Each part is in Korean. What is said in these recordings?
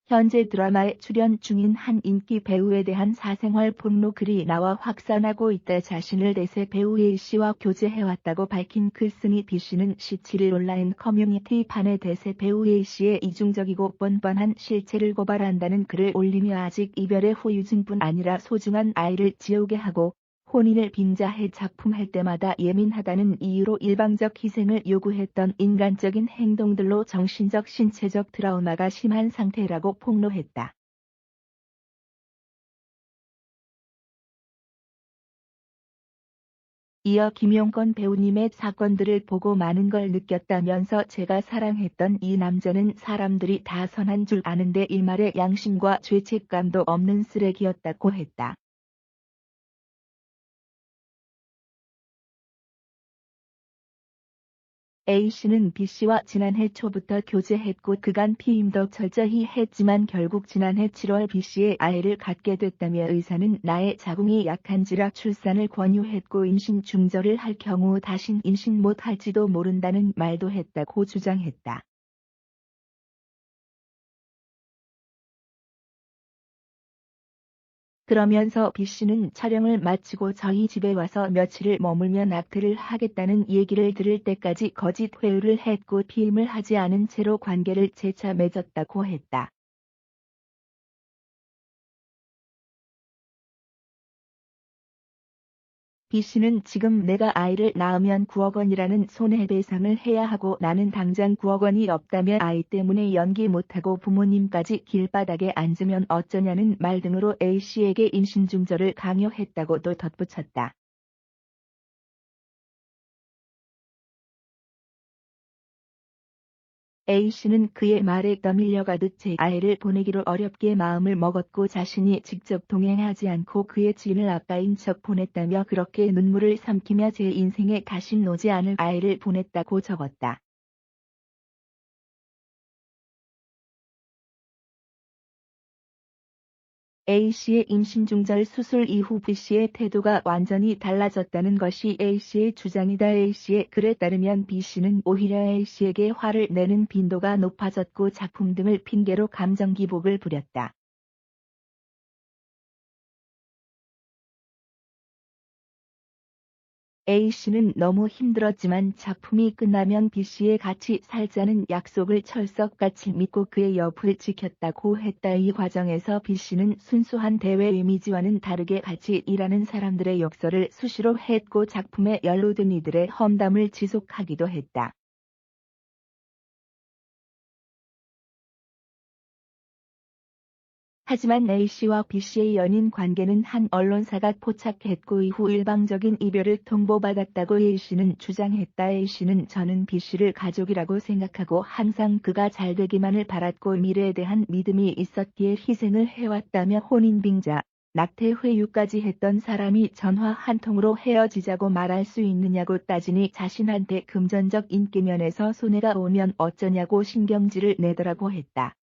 현재 드라마에 출연 중인 한 인기 배우에 대한 사생활 폭로 글이 나와 확산하고 있다. 자신을 대세 배우 A씨와 교제해왔다고 밝힌 글쓴이 B씨는 17일 온라인 커뮤니티판에 대세 배우 A씨의 이중적이고 뻔뻔한 실체를 고발한다는 글을 올리며 아직 이별의 후유증뿐 아니라 소중한 아이를 지우게 하고 혼인을 빙자해 작품할 때마다 예민하다는 이유로 일방적 희생을 요구했던 인간적인 행동들로 정신적 신체적 트라우마가 심한 상태라고 폭로했다. 이어 김용건 배우님의 사건들을 보고 많은 걸 느꼈다면서 제가 사랑했던 이 남자는 사람들이 다 선한 줄 아는데 일말의 양심과 죄책감도 없는 쓰레기였다고 했다. A씨는 B씨와 지난해 초부터 교제했고 그간 피임도 철저히 했지만 결국 지난해 7월 B씨의 아이를 갖게 됐다며 의사는 나의 자궁이 약한지라 출산을 권유했고 임신 중절을 할 경우 다신 임신 못할지도 모른다는 말도 했다고 주장했다. 그러면서 B씨는 촬영을 마치고 저희 집에 와서 며칠을 머물며 낙태를 하겠다는 얘기를 들을 때까지 거짓 회유를 했고 피임을 하지 않은 채로 관계를 재차 맺었다고 했다. B씨는 지금 내가 아이를 낳으면 9억 원이라는 손해배상을 해야 하고 나는 당장 9억 원이 없다면 아이 때문에 연기 못하고 부모님까지 길바닥에 앉으면 어쩌냐는 말 등으로 A씨에게 임신 중절을 강요했다고도 덧붙였다. A씨는 그의 말에 떠밀려가듯 제 아이를 보내기로 어렵게 마음을 먹었고 자신이 직접 동행하지 않고 그의 지인을 아까인 척 보냈다며 그렇게 눈물을 삼키며 제 인생에 다신 오지 않을 아이를 보냈다고 적었다. A씨의 임신 중절 수술 이후 B씨의 태도가 완전히 달라졌다는 것이 A씨의 주장이다. A씨의 글에 따르면 B씨는 오히려 A씨에게 화를 내는 빈도가 높아졌고 작품 등을 핑계로 감정 기복을 부렸다. A씨는 너무 힘들었지만 작품이 끝나면 B씨에 같이 살자는 약속을 철석같이 믿고 그의 옆을 지켰다고 했다. 이 과정에서 B씨는 순수한 대외 이미지와는 다르게 같이 일하는 사람들의 욕설을 수시로 했고 작품에 연루된 이들의 험담을 지속하기도 했다. 하지만 A씨와 B씨의 연인 관계는 한 언론사가 포착했고 이후 일방적인 이별을 통보받았다고 A씨는 주장했다. A씨는 저는 B씨를 가족이라고 생각하고 항상 그가 잘 되기만을 바랐고 미래에 대한 믿음이 있었기에 희생을 해왔다며 혼인빙자, 낙태 회유까지 했던 사람이 전화 한 통으로 헤어지자고 말할 수 있느냐고 따지니 자신한테 금전적 인기면에서 손해가 오면 어쩌냐고 신경질을 내더라고 했다.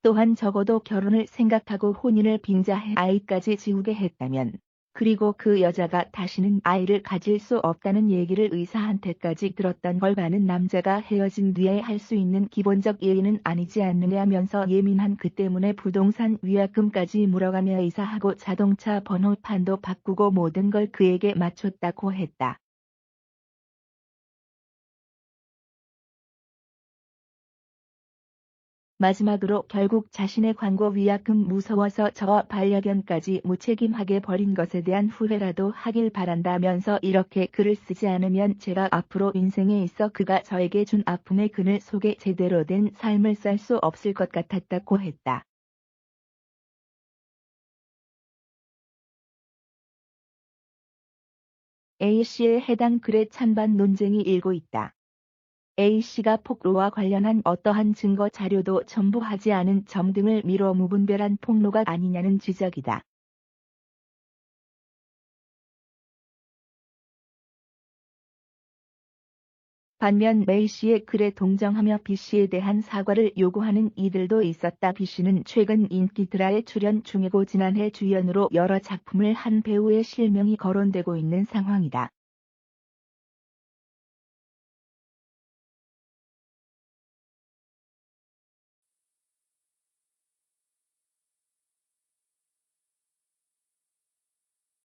또한 적어도 결혼을 생각하고 혼인을 빙자해 아이까지 지우게 했다면, 그리고 그 여자가 다시는 아이를 가질 수 없다는 얘기를 의사한테까지 들었던 걸 많은 남자가 헤어진 뒤에 할 수 있는 기본적 예의는 아니지 않느냐면서 예민한 그 때문에 부동산 위약금까지 물어가며 이사하고 자동차 번호판도 바꾸고 모든 걸 그에게 맞췄다고 했다. 마지막으로 결국 자신의 광고 위약금 무서워서 저와 반려견까지 무책임하게 버린 것에 대한 후회라도 하길 바란다면서 이렇게 글을 쓰지 않으면 제가 앞으로 인생에 있어 그가 저에게 준 아픔의 그늘 속에 제대로 된 삶을 살 수 없을 것 같았다고 했다. A씨의 해당 글에 찬반 논쟁이 일고 있다. A씨가 폭로와 관련한 어떠한 증거 자료도 첨부하지 않은 점 등을 미뤄 무분별한 폭로가 아니냐는 지적이다. 반면 A씨의 글에 동정하며 B씨에 대한 사과를 요구하는 이들도 있었다. B씨는 최근 인기 드라에 출연 중이고 지난해 주연으로 여러 작품을 한 배우의 실명이 거론되고 있는 상황이다.